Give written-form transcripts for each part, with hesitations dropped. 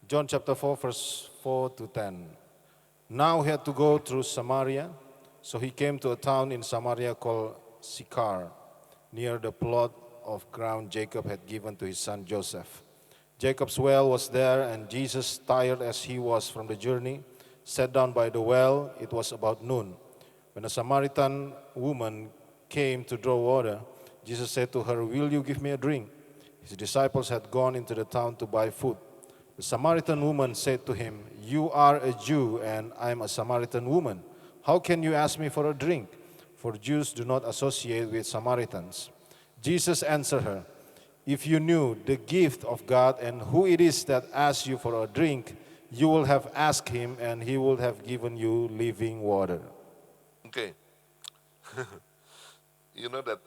John chapter 4, verse 4 to 10. Now he had to go through Samaria, so he came to a town in Samaria called Sychar, near the plot of ground Jacob had given to his son Joseph. Jacob's well was there, and Jesus, tired as he was from the journey, sat down by the well. It was about noon. When a Samaritan woman came to draw water, Jesus said to her, "Will you give me a drink?" His disciples had gone into the town to buy food. The Samaritan woman said to him, "You are a Jew, and I am a Samaritan woman. How can you ask me for a drink?" For Jews do not associate with Samaritans. Jesus answered her, "If you knew the gift of God and who it is that asks you for a drink, you will have asked him, and he would have given you living water." Okay. You know that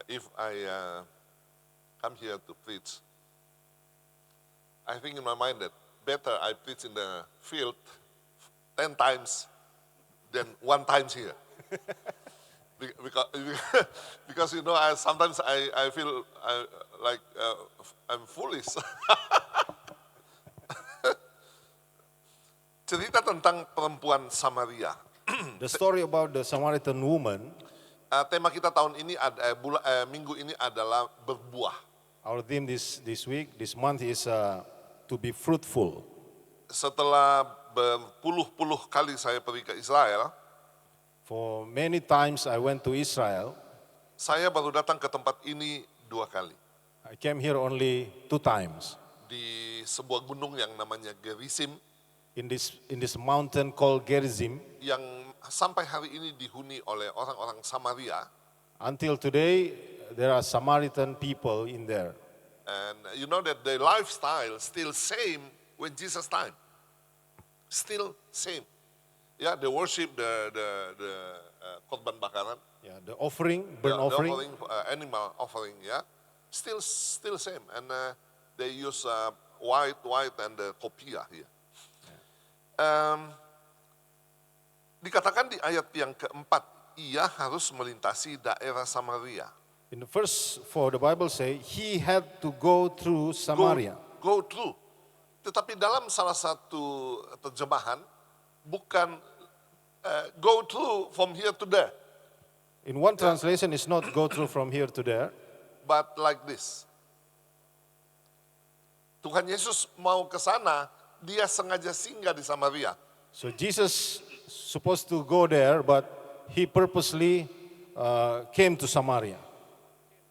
if I come here to preach, I think in my mind that better I preach in the field 10 times than one time here. Because you know, sometimes I feel like I'm foolish. Cerita tentang perempuan Samaria. The story about the Samaritan woman, Tema kita tahun ini, minggu ini adalah berbuah. our theme this month is to be fruitful. Setelah berpuluh-puluh kali saya pergi ke Israel, For many times I went to Israel. saya baru datang ke tempat ini 2 kali. I came here only 2 times. Di sebuah gunung yang namanya Gerizim, In this mountain called Gerizim. yang sampai hari ini dihuni oleh orang-orang Samaria. Until today, there are Samaritan people in there. And you know that the lifestyle still same when Jesus time. Still same. Yeah, they worship the korban bakaran. Yeah, the offering, burnt Yeah, the offering. animal offering, yeah. Still same. And they use white and the kopia here. Dikatakan di ayat yang keempat, ia harus melintasi daerah Samaria. In the verse 4, the Bible says, he had to go through Samaria. Go through. Tetapi dalam salah satu terjemahan, bukan go through from here to there, In one translation, it's not go through from here to there. but like this. Tuhan Yesus mau ke sana, dia sengaja singgah di Samaria. So Jesus supposed to go there, but he purposely came to Samaria.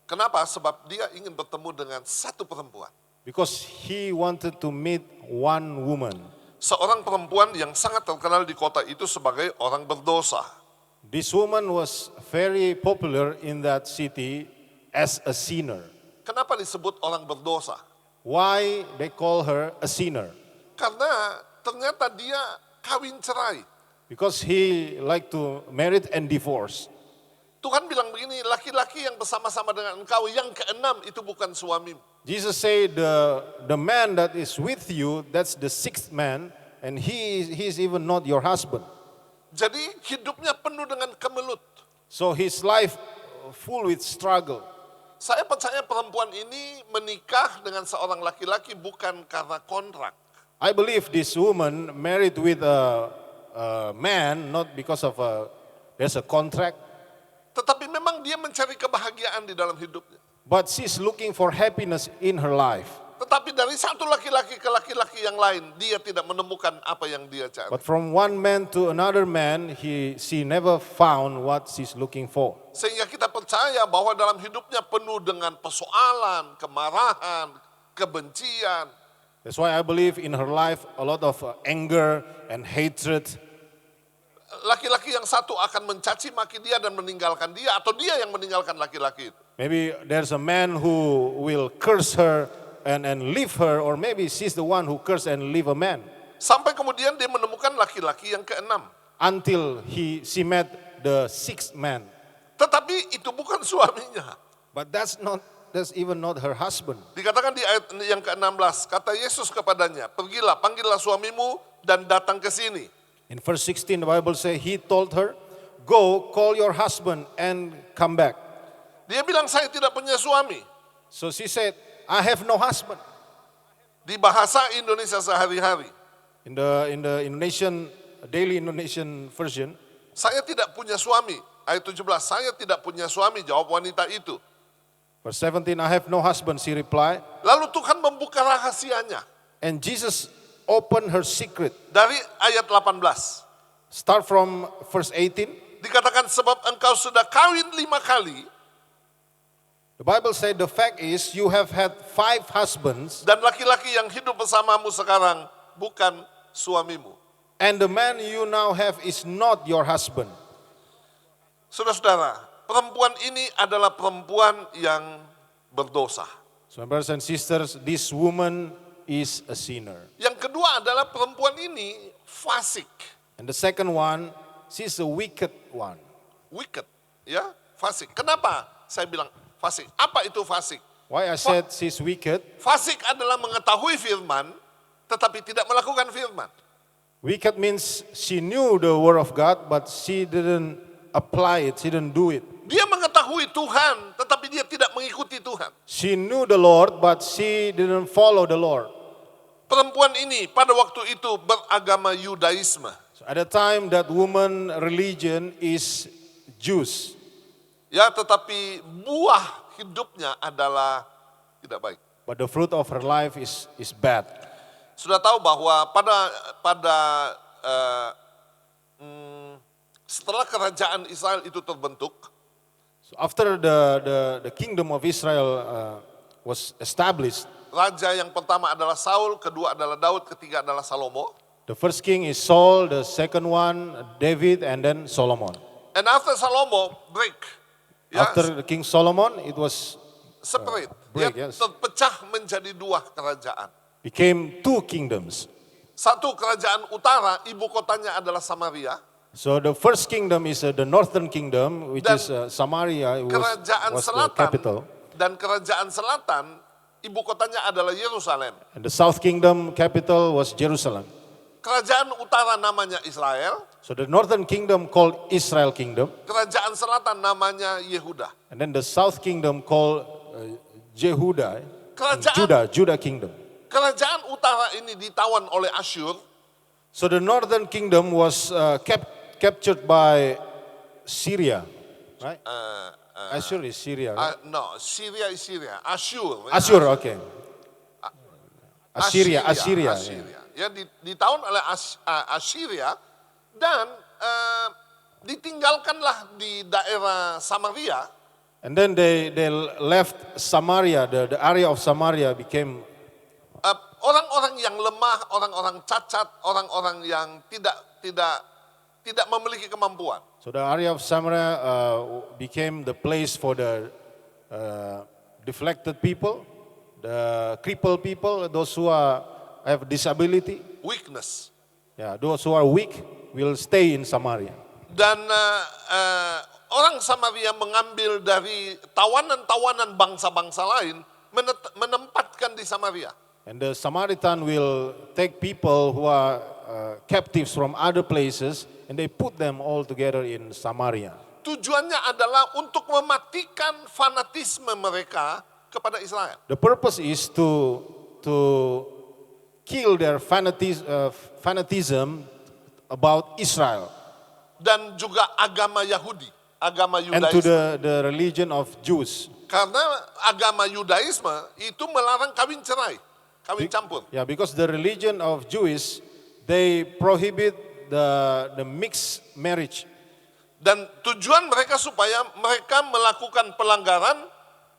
Kenapa? Sebab dia ingin bertemu dengan satu perempuan. Because he wanted to meet one woman. Seorang perempuan yang sangat terkenal di kota itu sebagai orang berdosa. This woman was very popular in that city as a sinner. Kenapa disebut orang berdosa? Why they call her a sinner? Karena ternyata dia kawin cerai. Because he liked to marry and divorce. Tuhan bilang begini, laki-laki yang bersama-sama dengan engkau, yang keenam itu bukan suamimu. Jesus said, the man that is with you, that's the 6th man, and he is even not your husband. Jadi hidupnya penuh dengan kemelut. So his life full with struggle. Saya percaya perempuan ini menikah dengan seorang laki-laki bukan karena kontrak. I believe this woman married with a man not because of there's a contract, Tetapi memang dia mencari kebahagiaan di dalam hidupnya. but she's looking for happiness in her life. Tetapi dari satu laki-laki ke laki-laki yang lain, dia tidak menemukan apa yang dia cari. But from one man to another man, she never found what she's looking for. Sehingga kita percaya bahwa dalam hidupnya penuh dengan persoalan, kemarahan, kebencian. That's why I believe in her life a lot of anger and hatred. Laki-laki yang satu akan mencaci maki dia dan meninggalkan dia, atau dia yang meninggalkan laki-laki itu. Maybe there's a man who will curse her and leave her, or maybe she's the one who curse and leave a man. Sampai kemudian dia menemukan laki-laki yang keenam. Until she met the 6th man. Tetapi itu bukan suaminya. But that's even not her husband. Dikatakan di ayat yang ke-16, kata Yesus kepadanya, "Pergilah, panggillah suamimu dan datang ke sini." In verse 16, the Bible says, he told her, "Go, call your husband and come back." Dia bilang, "Saya tidak punya suami." So she said, "I have no husband." Di bahasa Indonesia sehari-hari, In the Indonesian daily Indonesian version, saya tidak punya suami. Ayat 17, saya tidak punya suami, jawab wanita itu. verse 17, I have no husband, she replied. Lalu Tuhan membuka rahasianya. And Jesus opened her secret. Dari ayat 18. Start from verse 18. Dikatakan sebab engkau sudah kawin 5 kali. The Bible said the fact is you have had 5 husbands, Dan laki-laki yang hidup bersamamu sekarang bukan suamimu. and the man you now have is not your husband. Saudara-saudara, perempuan ini adalah perempuan yang berdosa. So my brothers and sisters, this woman is a sinner. Yang kedua adalah perempuan ini fasik. And the second one, she's a wicked one. Wicked, ya, fasik. Kenapa saya bilang fasik? Apa itu fasik? Why I said she's wicked? Fasik adalah mengetahui firman, tetapi tidak melakukan firman. Wicked means she knew the word of God, but she didn't apply it, she didn't do it. Dia mengetahui Tuhan, tetapi dia tidak mengikuti Tuhan. She knew the Lord, but she didn't follow the Lord. Perempuan ini pada waktu itu beragama Yudaisme. So at the time, that woman religion is Jews. Ya, tetapi buah hidupnya adalah tidak baik. But the fruit of her life is bad. Sudah tahu bahwa setelah kerajaan Israel itu terbentuk, So after the kingdom of Israel was established, raja yang pertama adalah Saul, kedua adalah Daud, ketiga adalah Salomo. the first king is Saul, the second one David, and then Solomon. And after Salomo break, ya, After the King Solomon, it was separate. break, Dia yes. terpecah menjadi 2 kerajaan. became 2 kingdoms. Satu kerajaan utara, ibu kotanya adalah Samaria. So the first kingdom is the northern kingdom, which Dan is Samaria, Kerajaan was the selatan capital. dan kerajaan selatan, ibu kotanya adalah Yerusalem. And the south kingdom capital was Jerusalem. Kerajaan utara namanya Israel, So the northern kingdom called Israel kingdom, kerajaan selatan namanya Yehuda. and then the south kingdom called Jehuda, Kerajaan Judah kingdom. kerajaan utara ini ditawan oleh Asyur. So the northern kingdom was captured by Syria, right? Assur is Syria. Right? No, Syria is Syria. Asyur. Assur, okay. Assyria. Yeah. Ya, ditawan oleh Assyria dan ditinggalkanlah di daerah Samaria. And then they left Samaria, the area of Samaria became Orang-orang yang lemah, orang-orang cacat, orang-orang yang tidak memiliki kemampuan. so the area of Samaria became the place for the deflected people, the crippled people, those who have disability. Weakness. Yeah, those who are weak will stay in Samaria. Dan orang Samaria mengambil dari tawanan-tawanan bangsa-bangsa lain, menempatkan di Samaria. And the Samaritan will take people who are captives from other places and they put them all together in Samaria. Tujuannya adalah untuk mematikan fanatisme mereka kepada Israel. The purpose is to kill their fanatism about Israel Dan juga agama Yahudi, agama and to Yudaisme. the religion of Jews. Karena agama Yudaisme itu melarang kawin cerai, kawin campur. Yeah, because the religion of Jews, they prohibit the mixed marriage. Dan tujuan mereka supaya mereka melakukan pelanggaran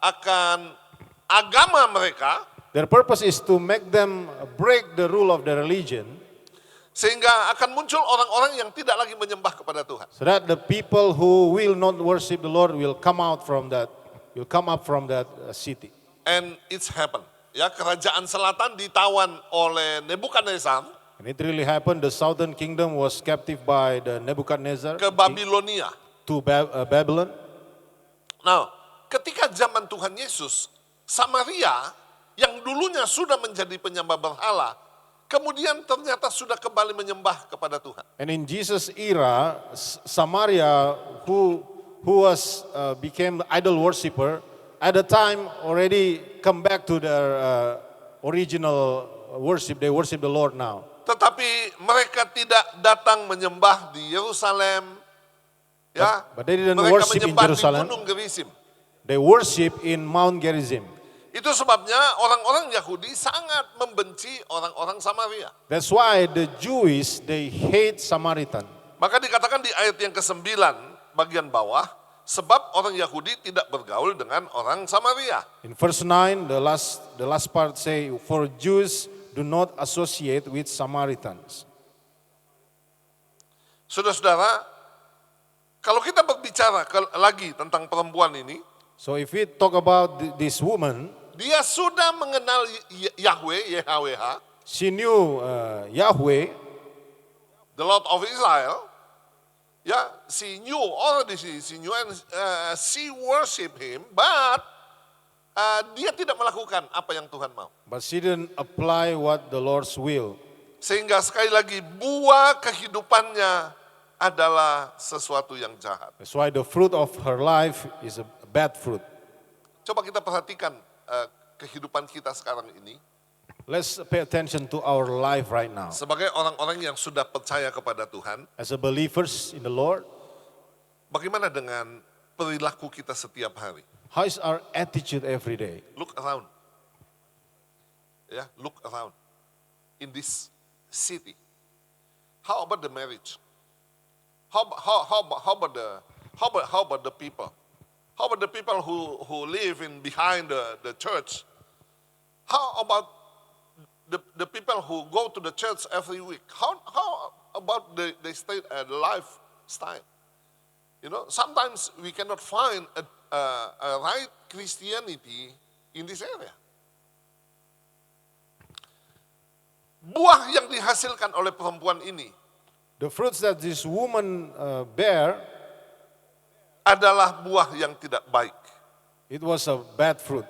akan agama mereka, Their purpose is to make them break the rule of the religion sehingga akan muncul orang-orang yang tidak lagi menyembah kepada Tuhan. so that the people who will not worship the Lord will come up from that city. And it's happened. Ya, kerajaan selatan ditawan oleh Nebukadnezar And it really happened. The southern kingdom was captive by the Nebuchadnezzar ke Babilonia. to Babylon. Nah, ketika zaman Tuhan Yesus, Samaria yang dulunya sudah menjadi penyembah berhala, kemudian ternyata sudah kembali menyembah kepada Tuhan. And in Jesus' era, Samaria, who was became idol worshipper, at the time already come back to their original worship, they worship the Lord now. Tetapi mereka tidak datang menyembah di Yerusalem, ya. But they didn't Mereka worship in menyembah di Jerusalem. Gunung Gerizim. They worship in Mount Gerizim. Itu sebabnya orang-orang Yahudi sangat membenci orang-orang Samaria. That's why the Jewish, they hate Samaritan. Maka dikatakan di ayat yang ke-9 bagian bawah, sebab orang Yahudi tidak bergaul dengan orang Samaria. In verse 9, the last part say, for Jews do not associate with Samaritans. Saudara-saudara, kalau kita berbicara lagi tentang perempuan ini, So if we talk about this woman, dia sudah mengenal Yahweh, YHWH, she knew Yahweh, the Lord of Israel. Ya, she knew already, she knew and she worship him, but dia tidak melakukan apa yang Tuhan mau. but she didn't apply what the Lord's will. Sehingga sekali lagi buah kehidupannya adalah sesuatu yang jahat. That's why the fruit of her life is a bad fruit. Coba kita perhatikan kehidupan kita sekarang ini. Let's pay attention to our life right now. Sebagai orang-orang yang sudah percaya kepada Tuhan, As a believers in the Lord, bagaimana dengan perilaku kita setiap hari? how is our attitude every day? Look around. Ya, look around. In this city. How about the marriage? How about the people? How about the people who live in behind the church? How about the people who go to the church every week? How about the lifestyle? You know, sometimes we cannot find a right Christianity in this area. Buah yang dihasilkan oleh perempuan ini The fruits that this woman bear, adalah buah yang tidak baik. it was a bad fruit.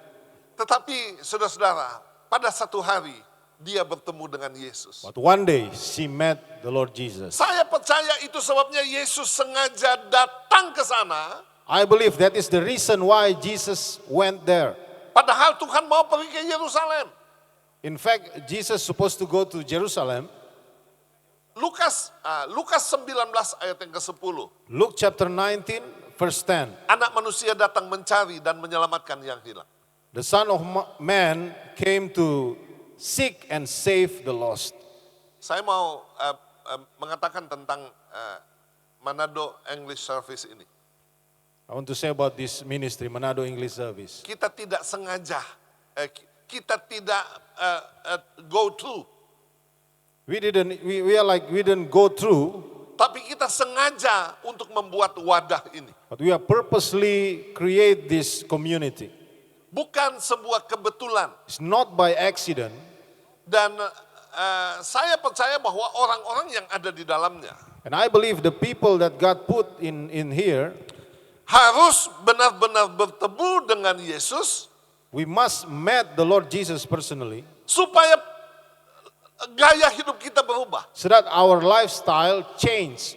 Tetapi saudara-saudara, pada satu hari dia bertemu dengan Yesus. But one day she met the Lord Jesus. Saya percaya itu sebabnya Yesus sengaja datang ke sana. I believe that is the reason why Jesus went there. Padahal Tuhan mau pergi ke Yerusalem. In fact, Jesus supposed to go to Jerusalem. Lukas 19 ayat yang ke-10. Luke chapter 19, verse 10. Anak manusia datang mencari dan menyelamatkan yang hilang. The Son of Man came to seek and save the lost. Saya mau mengatakan tentang Manado English Service ini. I want to say about this ministry, Manado English Service. Kita tidak sengaja, kita tidak go through. We didn't go through, Tapi kita sengaja untuk membuat wadah ini. but we are purposely create this community. Bukan sebuah kebetulan. It's not by accident. Dan saya percaya bahwa orang-orang yang ada di dalamnya And I believe the people that God put in here, harus benar-benar bertemu dengan Yesus we must meet the Lord Jesus personally supaya gaya hidup kita berubah. so that our lifestyle change.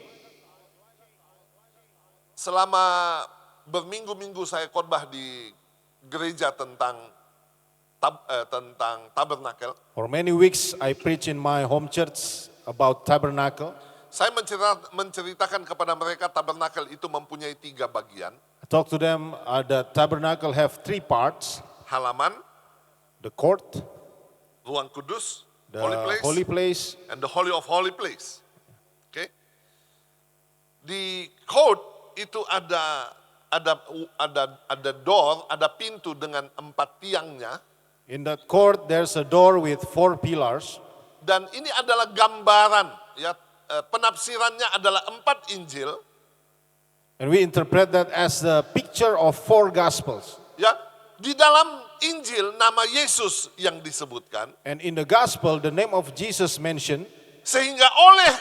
Selama berminggu-minggu saya khotbah di gereja tentang tabernakel. For many weeks I preach in my home church about tabernacle. Saya menceritakan kepada mereka tabernakel itu mempunyai 3 bagian. I talk to them, the tabernacle have 3 parts: Halaman, the court, ruang kudus, the holy place, holy place, and the holy of holy place. Oke. Di court itu ada door, ada pintu dengan 4 tiangnya. in that court there's a door with 4 pillars. Dan ini adalah gambaran, ya, penafsirannya adalah 4 Injil, And we interpret that as the picture of 4 gospels. ya. Di dalam Injil nama Yesus yang disebutkan, And in the gospel the name of Jesus mentioned, sehingga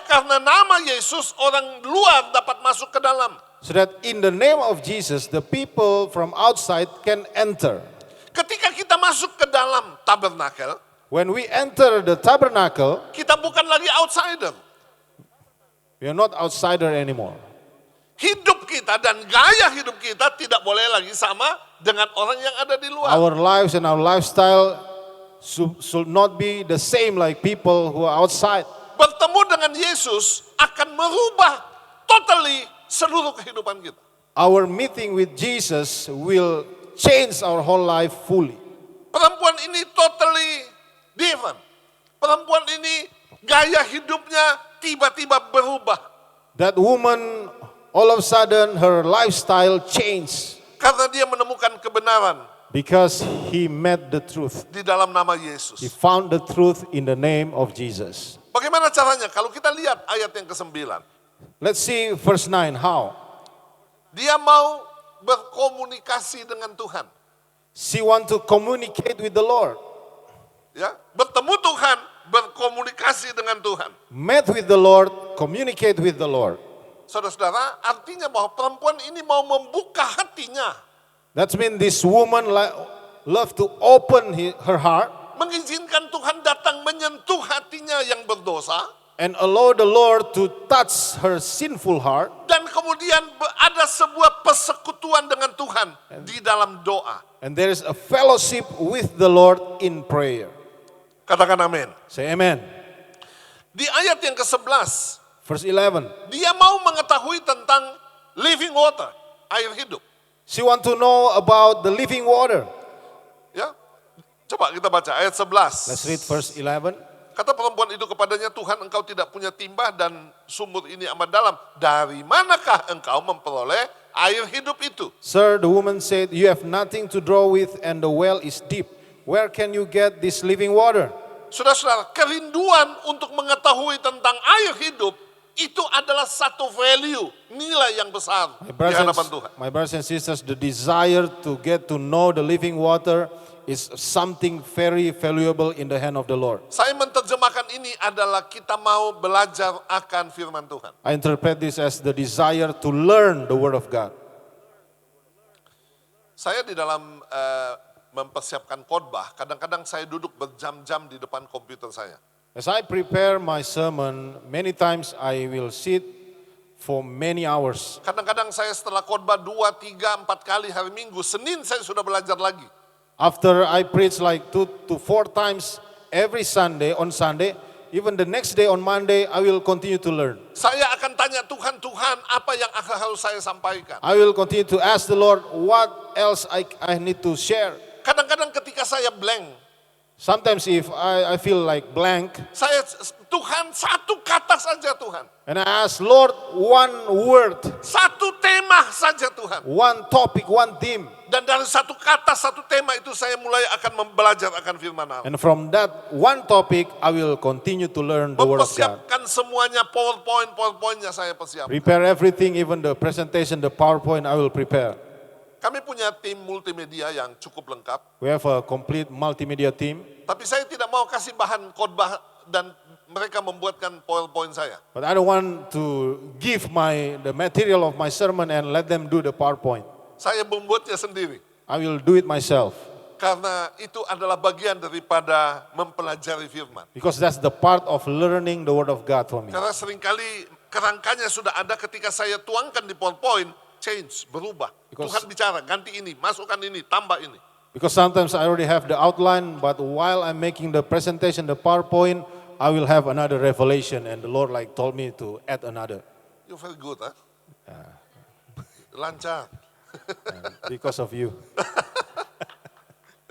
karena nama Yesus orang luar dapat masuk ke dalam. so that in the name of Jesus the people from outside can enter. Ketika kita masuk ke dalam tabernakel, When we enter the tabernacle, kita bukan lagi outsider. we are not outsider anymore. Hidup kita dan gaya hidup kita tidak boleh lagi sama dengan orang yang ada di luar. Our lives and our lifestyle should not be the same like people who are outside. Bertemu dengan Yesus akan merubah totally seluruh kehidupan kita. Our meeting with Jesus will change our whole life fully. Perempuan ini totally different. Perempuan ini gaya hidupnya tiba-tiba berubah. That woman, all of a sudden, her lifestyle changed Karena dia menemukan kebenaran because he met the truth. di dalam nama Yesus. He found the truth in the name of Jesus. Bagaimana caranya? Kalau kita lihat ayat yang ke-9. Let's see verse 9, how? Dia mau berkomunikasi dengan Tuhan. She want to communicate with the Lord. Ya, bertemu Tuhan, berkomunikasi dengan Tuhan. Met with the Lord, communicate with the Lord. Saudara-saudara, artinya bahwa perempuan ini mau membuka hatinya. That means this woman love to open her heart Mengizinkan Tuhan datang menyentuh hatinya yang berdosa. and allow the Lord to touch her sinful heart. Dan kemudian ada sebuah persekutuan dengan Tuhan di dalam doa. And there is a fellowship with the Lord in prayer. Katakan amin. Say amen. Di ayat yang ke-11, Verse 11. dia mau mengetahui tentang living water, air hidup. She want to know about the living water. Ya, coba kita baca ayat 11. Let's read verse 11. Kata perempuan itu kepadanya, Tuhan, engkau tidak punya timah dan sumur ini amat dalam. Dari manakah engkau memperoleh air hidup itu? Sir, the woman said, you have nothing to draw with and the well is deep. Where can you get this living water? Saudara-saudara, kerinduan untuk mengetahui tentang air hidup itu adalah satu value, nilai yang besar di hadapan Tuhan. My brothers and sisters, the desire to get to know the living water is something very valuable in the hand of the Lord. Saya menerjemahkan ini adalah kita mau belajar akan firman Tuhan. I interpret this as the desire to learn the word of God. Saya di dalam mempersiapkan khotbah, kadang-kadang saya duduk berjam-jam di depan komputer saya. As I prepare my sermon, many times I will sit for many hours. Kadang-kadang saya setelah khotbah 2, 3, 4 kali hari Minggu, Senin saya sudah belajar lagi. After I preach like 2 to 4 times every Sunday, on Sunday, even the next day on Monday, I will continue to learn. Saya akan tanya Tuhan, apa yang harus saya sampaikan? I will continue to ask the Lord what else I need to share. Kadang-kadang ketika saya blank, Sometimes if I feel like blank, Tuhan satu kata saja Tuhan. and I ask, Lord, one word, Satu tema saja Tuhan. one topic, one theme. Dan dari satu kata, satu tema itu saya mulai akan belajar akan firman Allah. And from that one topic, I will continue to learn the word of God. Mempersiapkan semuanya, PowerPoint-nya saya persiapkan. Prepare everything, even the presentation, the PowerPoint, I will prepare. Kami punya tim multimedia yang cukup lengkap. We have a complete multimedia team. Tapi saya tidak mau kasih bahan khotbah dan mereka membuatkan PowerPoint saya. But I don't want to give the material of my sermon and let them do the PowerPoint. Saya membuatnya sendiri. I will do it myself. Karena itu adalah bagian daripada mempelajari firman. Because that's the part of learning the word of God for me. Karena seringkali kerangkanya sudah ada ketika saya tuangkan di PowerPoint, change, berubah. Tuhan bicara, ganti ini, masukkan ini, tambah ini. Because sometimes I already have the outline, but while I'm making the presentation, the PowerPoint, I will have another revelation, and the Lord told me to add another. You're very good, huh? Lancar. Because of you.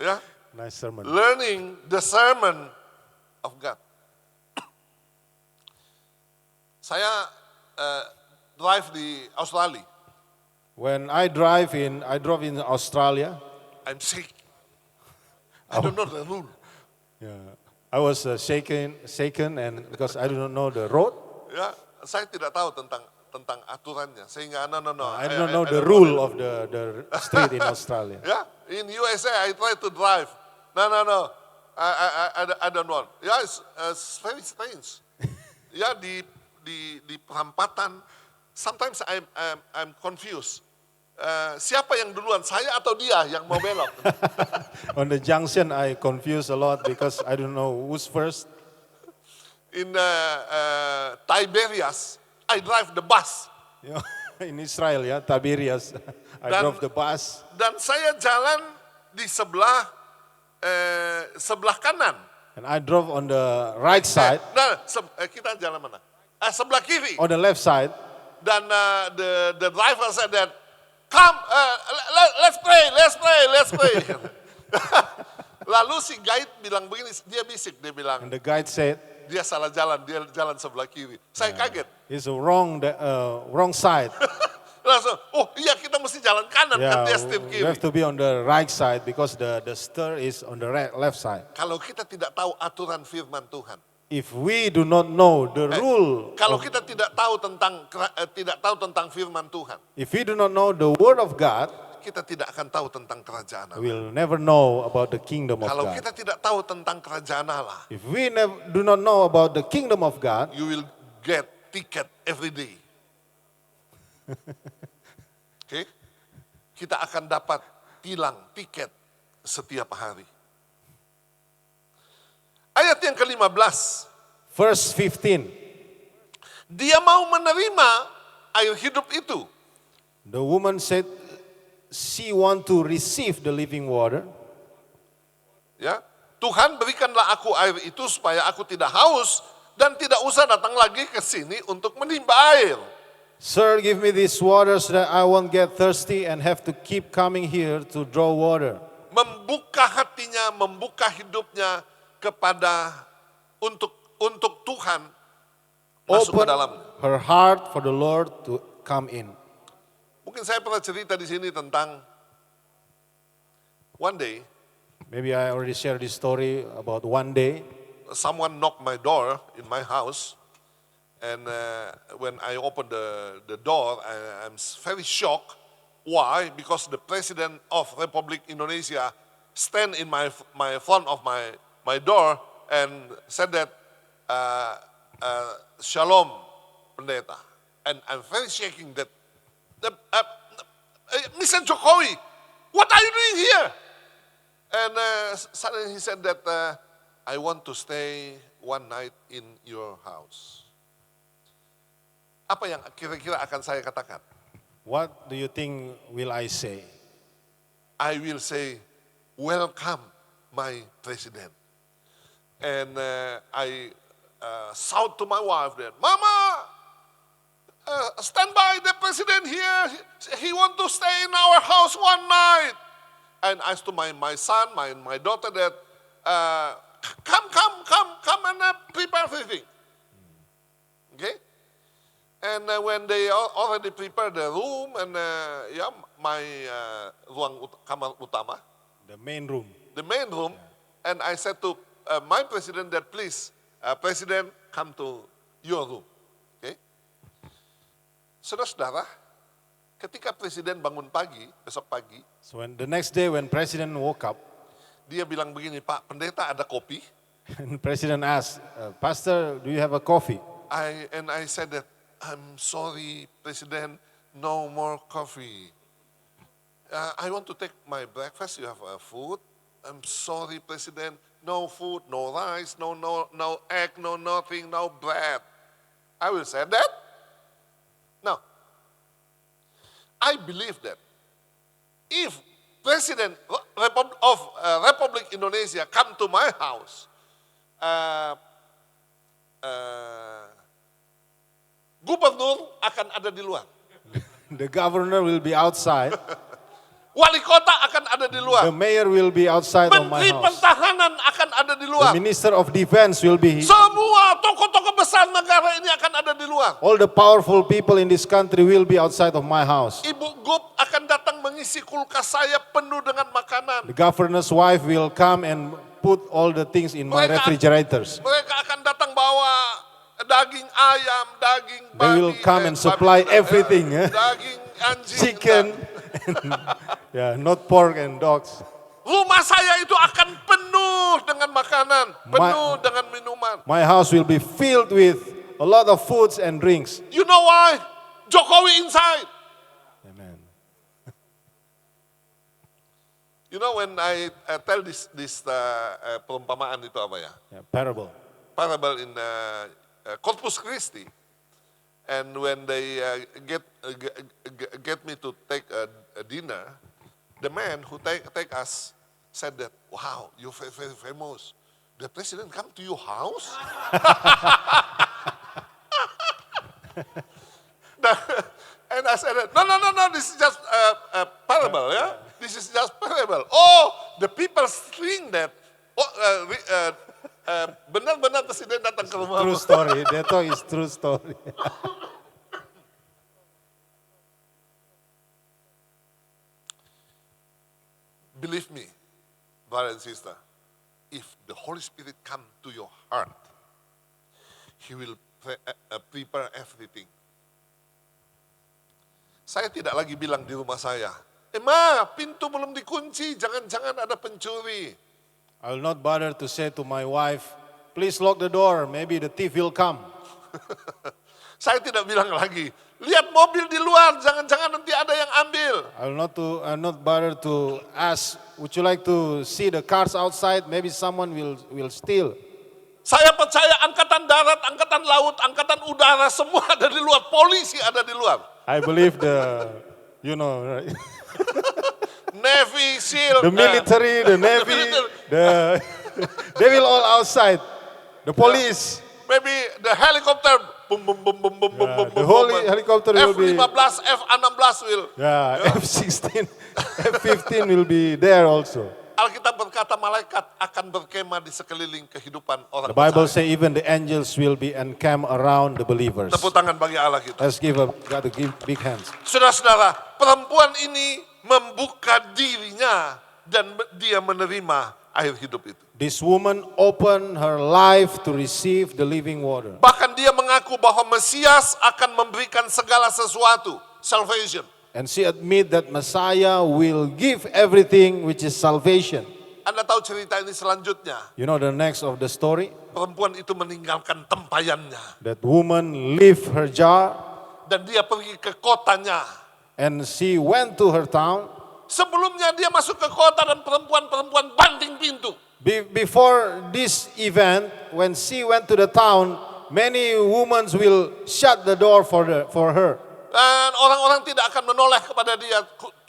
Ya, Nice sermon. learning the sermon of God. Saya drive di Australia. When I drove in Australia, I'm sick. I don't know the rule. I was shaken, and because I do not know the road, Ya, saya tidak tahu tentang aturannya. Sehingga no. I do not know the rule of the street in Australia. Yeah, in USA I try to drive. No. I don't want. Yeah, it's very strange. Ya, di perempatan, sometimes I'm confused. Siapa yang duluan, saya atau dia yang mau belok? On the junction, I confuse a lot because I don't know who's first. In Tiberias, I drive the bus. In Israel, Tiberias, I drove the bus. Dan saya jalan di sebelah sebelah kanan. And I drove on the right side, Kita jalan mana? Sebelah kiri. on the left side. Dan the driver said that, come, let's pray. Lalu si guide bilang begini, dia bisik, dia bilang, And the guide said, dia salah jalan, dia jalan sebelah kiri. Saya kaget. it's the wrong side. Langsung, oh iya kita mesti jalan kanan, kan dia setir We kiri. have to be on the right side because the stir is on the left side. Kalau kita tidak tahu aturan firman Tuhan, If we do not know the rule, kalau kita tidak tahu tentang firman Tuhan, if we do not know the word of God, kita tidak akan tahu tentang kerajaan Allah. we'll never know about the kingdom of Kalau God. kita tidak tahu tentang kerajaan Allah, If we do not know about the kingdom of God, you will get ticket every day. Oke? Kita akan dapat tilang tiket setiap hari. Ayat yang ke-15. verse 15, Dia mau menerima air hidup itu. the woman said she want to receive the living water. Ya, Tuhan berikanlah aku air itu supaya aku tidak haus dan tidak usah datang lagi ke sini untuk menimba air. Sir, give me this water so that I won't get thirsty and have to keep coming here to draw water. Membuka hatinya, membuka hidupnya kepada untuk Tuhan masuk ke Open dalam. her heart for the Lord to come in. Mungkin saya pernah cerita di sini tentang one day Maybe I already shared this story about one day. someone knocked my door in my house, and when I opened the door, I'm very shocked. Why? Because the president of Republic Indonesia stand in my front of my door and said that Shalom, pendeta, and I'm very shaking that. Mr. Jokowi, what are you doing here? And suddenly he said that I want to stay one night in your house. Apa yang kira-kira akan saya katakan? What do you think will I say? I will say, welcome my president. And I shout to my wife then, Mama, stand by the president here. He want to stay in our house one night. And I asked to my son, my daughter that, come and prepare everything. Okay? And when they already prepared the room and my ruang kamar utama, The main room. the main room, and I said to my president that please, president, come to your room. Okay? Saudara-saudara, ketika presiden bangun pagi, besok pagi, So when the next day when President woke up, dia bilang begini, Pak Pendeta ada kopi? and President asked, Pastor, do you have a coffee? I said that, I'm sorry, President, no more coffee. I want to take my breakfast. You have food. I'm sorry, President, no food, no rice, no egg, no nothing, no bread. I will say that. No. I believe that if President of Republic Indonesia come to my house, gubernur akan ada di luar. The governor will be outside. Wali kota akan ada di The luar. mayor will be outside of my Menteri house. Pertahanan akan ada di The luar. Minister of Defense will be. Semua tokoh-tokoh besar negara ini akan ada di luar. All the powerful people in this country will be outside of my house. Ibu Gup akan datang mengisi kulkas saya penuh dengan makanan. The governor's wife will come and put all the things in my refrigerators. Mereka akan datang bawa daging ayam, daging babi. They will come and supply everything, Daging anjing. Chicken, yeah, not pork and dogs. Rumah saya itu akan penuh dengan makanan, penuh dengan minuman. My house will be filled with a lot of foods and drinks. You know why? Jokowi inside. Amen. You know when I tell this perumpamaan itu apa ya? Yeah, parable. Parable in Corpus Christi, and when they get me to take a dinner, the man who take us said that, wow, you're very, very famous. The president come to your house? And I said, no, this is just a parable, yeah? This is just parable. Oh, the people think that, benar-benar presiden datang ke rumah. True story. That is true story. Believe me, brother and sister, if the Holy Spirit come to your heart, He will prepare everything. Saya tidak lagi bilang di rumah saya, Ma, pintu belum dikunci, jangan-jangan ada pencuri. I will not bother to say to my wife, please lock the door, maybe the thief will come. Saya tidak bilang lagi, lihat mobil di luar, jangan-jangan nanti ada yang ambil. I will not bother to ask, would you like to see the cars outside? Maybe someone will steal. Saya percaya angkatan darat, angkatan laut, angkatan udara, semua ada di luar, polisi ada di luar. I believe right? Navy, SEAL, the military, the navy, they will all outside. The police. Maybe the helicopter, boom, boom, boom, boom, boom, boom, boom, The boom, whole boom. helicopter will be. F-15, F-16 will. F-16, F-15 will be there also. Alkitab berkata malaikat akan berkemah di sekeliling kehidupan orang The Bible percaya. says even the angels will be encamped around the believers. Tepuk tangan bagi Allah kita. Let's got to give big hands. Saudara-saudara, perempuan ini membuka dirinya dan dia menerima air hidup itu. This woman opened her life to receive the living water. Bahkan dia mengaku bahwa Mesias akan memberikan segala sesuatu, salvation. And she admit that Messiah will give everything which is salvation. Anda tahu cerita ini selanjutnya. You know the next of the story? Perempuan itu meninggalkan tempayannya. That woman left her jar Dan dia pergi ke kotanya. and she went to her town. Sebelumnya dia masuk ke kota dan perempuan-perempuan banting pintu. Before this event, when she went to the town, many women will shut the door for her. Dan orang-orang tidak akan menoleh kepada dia,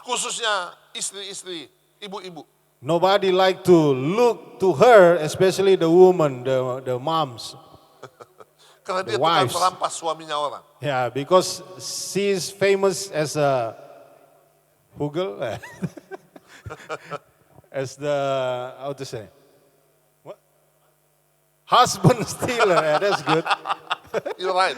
khususnya istri-istri, ibu-ibu. Nobody like to look to her, especially the woman, the moms. Karena The dia tukang wives. merampas suaminya orang. Yeah, because she is famous as a hugel, as the, how to say, what? Husband stealer. Yeah, that's good. You're right.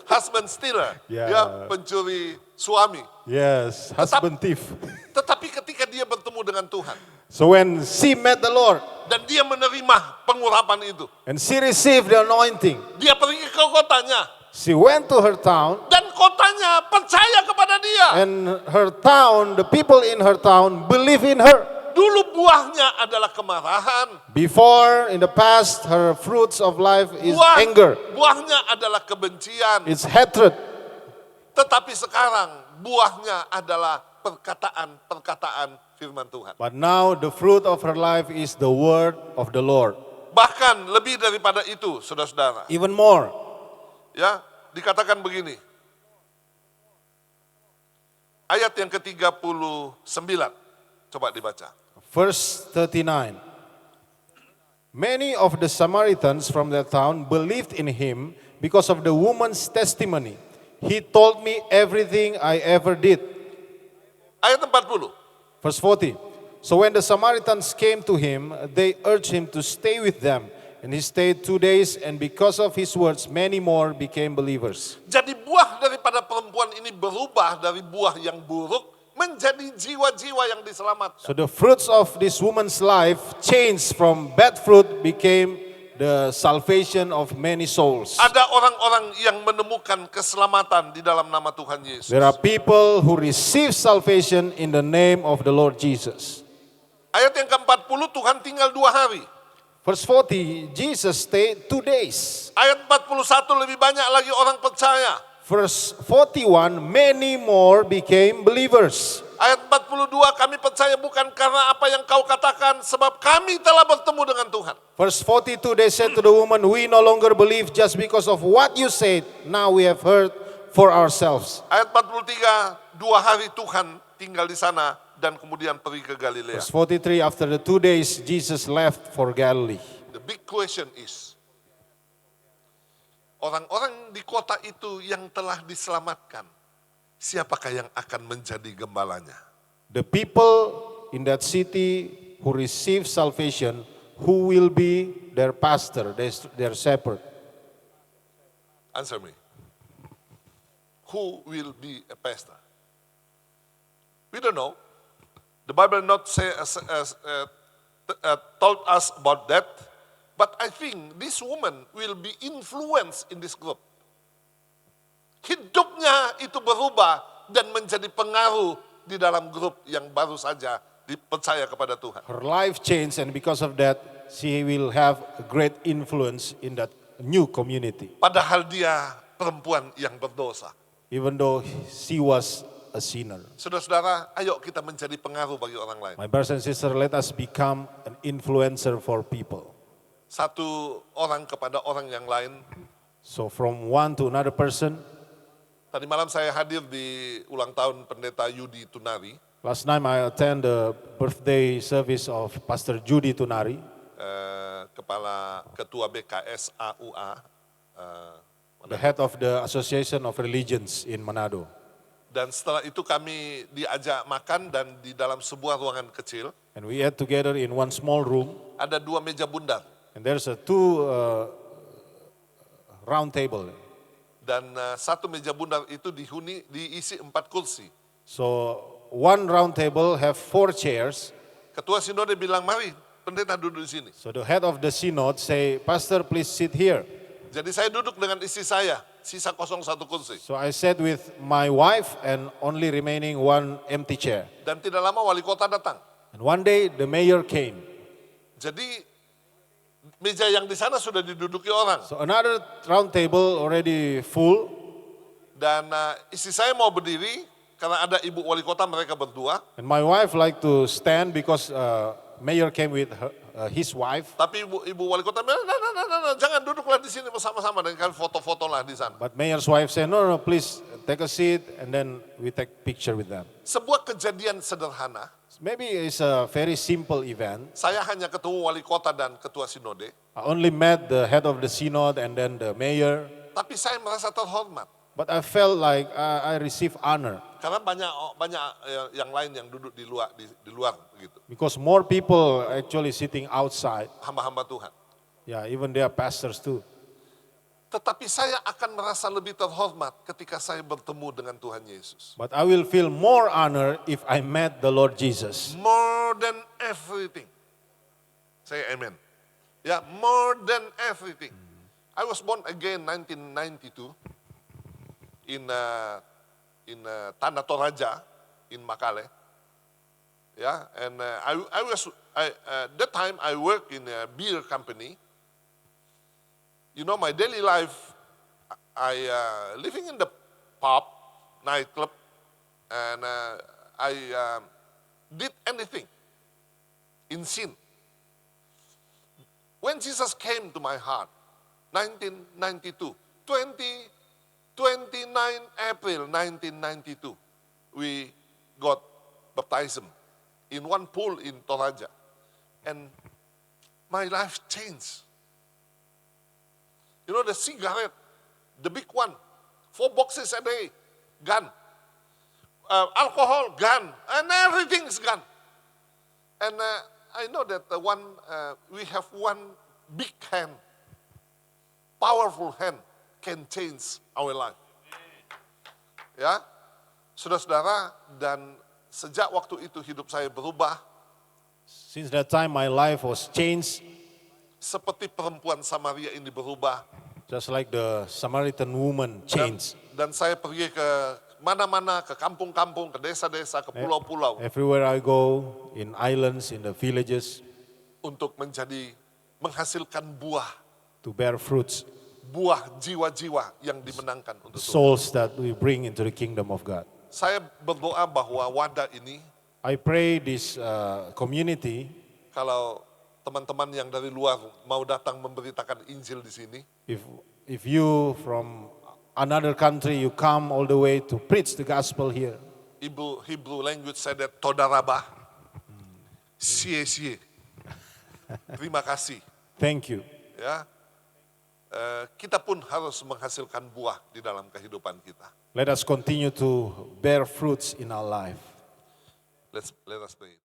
Husband stealer. Yeah. Dia pencuri suami. Yes, husband thief. Tetapi ketika dia bertemu dengan Tuhan. So when she met the Lord Dan dia menerima pengurapan itu. and she received the anointing, Dia pergi ke kotanya. she went to her town, Dan kotanya percaya kepada dia. and her town, the people in her town believe in her. Dulu buahnya adalah kemarahan. Before, in the past, her fruits of life is anger. Buahnya adalah kebencian. It's hatred. Tetapi sekarang buahnya adalah perkataan-perkataan firman Tuhan. But now the fruit of her life is the word of the Lord. Bahkan lebih daripada itu, saudara-saudara. Even more. Ya, dikatakan begini. Ayat yang ke-39. Coba dibaca. Verse 39. Many of the Samaritans from that town believed in him because of the woman's testimony. He told me everything I ever did. Ayat 40. Verse 40. So when the Samaritans came to him, they urged him to stay with them. And he stayed 2 days, and because of his words, many more became believers. Jadi buah daripada perempuan ini berubah dari buah yang buruk menjadi jiwa-jiwa yang diselamatkan. So the fruits of this woman's life changed from bad fruit, became the salvation of many souls. Ada orang-orang yang menemukan keselamatan di dalam nama Tuhan Yesus. There are people who receive salvation in the name of the Lord Jesus. Ayat yang ke-40, Tuhan tinggal 2 hari. Verse 40, Jesus stayed 2 days. Ayat 41, lebih banyak lagi orang percaya. Verse 41, many more became believers. Ayat 42, kami percaya bukan karena apa yang kau katakan, sebab kami telah bertemu dengan Tuhan. Verse 42, they said to the woman, we no longer believe just because of what you said. Now we have heard for ourselves. Ayat 43, 2 hari Tuhan tinggal di sana dan kemudian pergi ke Galilea. Verse 43, after the 2 days, Jesus left for Galilee. The big question is, orang-orang di kota itu yang telah diselamatkan, siapakah yang akan menjadi gembalanya? The people in that city who receive salvation, who will be their pastor, their shepherd? Answer me. Who will be a pastor? We don't know. The Bible not told us about that, but I think this woman will be influenced in this group. Hidupnya itu berubah dan menjadi pengaruh di dalam grup yang baru saja dipercaya kepada Tuhan. Her life changed, and because of that, she will have a great influence in that new community. Padahal dia perempuan yang berdosa. Even though she was a sinner. Saudara-saudara, ayo kita menjadi pengaruh bagi orang lain. My brothers and sisters, let us become an influencer for people. Satu orang kepada orang yang lain. So from one to another person. Tadi malam saya hadir di ulang tahun Pendeta Yudi Tunari. Last night I attend the birthday service of Pastor Judy Tunari, Kepala Ketua BKS AUA. the head of the Association of Religions in Manado. Dan setelah itu kami diajak makan dan di dalam sebuah ruangan kecil. And we ate together in one small room. Ada 2 meja bundar. And there's a two round table. Dan satu meja bundar itu diisi 4 kursi. So one round table have 4 chairs. Ketua Sinode bilang, mari pendeta duduk di sini. So the head of the synod say, Pastor, please sit here. Jadi saya duduk dengan istri saya, sisa kosong 1 kursi. So I sat with my wife and only remaining one empty chair. Dan tidak lama wali kota datang. And one day the mayor came. Jadi meja yang di sana sudah diduduki orang. So another round table already full. Dan istri saya mau berdiri karena ada ibu wali kota mereka berdua. And my wife like to stand because mayor came with his wife. Tapi ibu wali kota bilang, nah, jangan duduklah di sini bersama-sama dan kalian foto-foto lah di sana. But mayor's wife said, no, please take a seat and then we take picture with them. Sebuah kejadian sederhana. Maybe it's a very simple event. Saya hanya ketemu wali kota dan ketua sinode. I only met the head of the synod and then the mayor. Tapi saya merasa terhormat. But I felt like I received honor. Karena banyak yang lain yang duduk di luar begitu. Because more people actually sitting outside. Hamba-hamba Tuhan. Yeah, even they are pastors too. Tetapi saya akan merasa lebih terhormat ketika saya bertemu dengan Tuhan Yesus. But I will feel more honor if I met the Lord Jesus. More than everything. Say amen. Ya, more than everything. I was born again 1992 in Tanah Toraja in Makale. Yeah, and that time I work in a beer company. You know, my daily life, I living in the pub, nightclub, and I did anything in sin. When Jesus came to my heart, 1992, 29 April 1992, we got baptized in one pool in Toraja. And my life changed. You know, the cigarette, the big one, 4 boxes a day, gone. Alcohol, gone. And everything is gone. And I know that we have one big hand, powerful hand, can change our life. Ya, saudara-saudara, dan sejak waktu itu hidup saya berubah. Since that time my life was changed. Seperti perempuan Samaria ini berubah. Just like the Samaritan woman changed. Dan saya pergi ke mana-mana, ke kampung-kampung, ke desa-desa, ke pulau-pulau. Everywhere I go, in islands, in the villages. Untuk menghasilkan buah. To bear fruits. Buah jiwa-jiwa yang dimenangkan untuk Tuhan. Souls that we bring into the kingdom of God. Saya berdoa bahwa wadah ini. I pray this community. Kalau teman-teman yang dari luar mau datang memberitakan Injil di sini. If you from another country, you come all the way to preach the gospel here. Hebrew language said that toda rabah, sie. Terima kasih. Thank you. Ya, kita pun harus menghasilkan buah di dalam kehidupan kita. Let us continue to bear fruits in our life. Let us pray.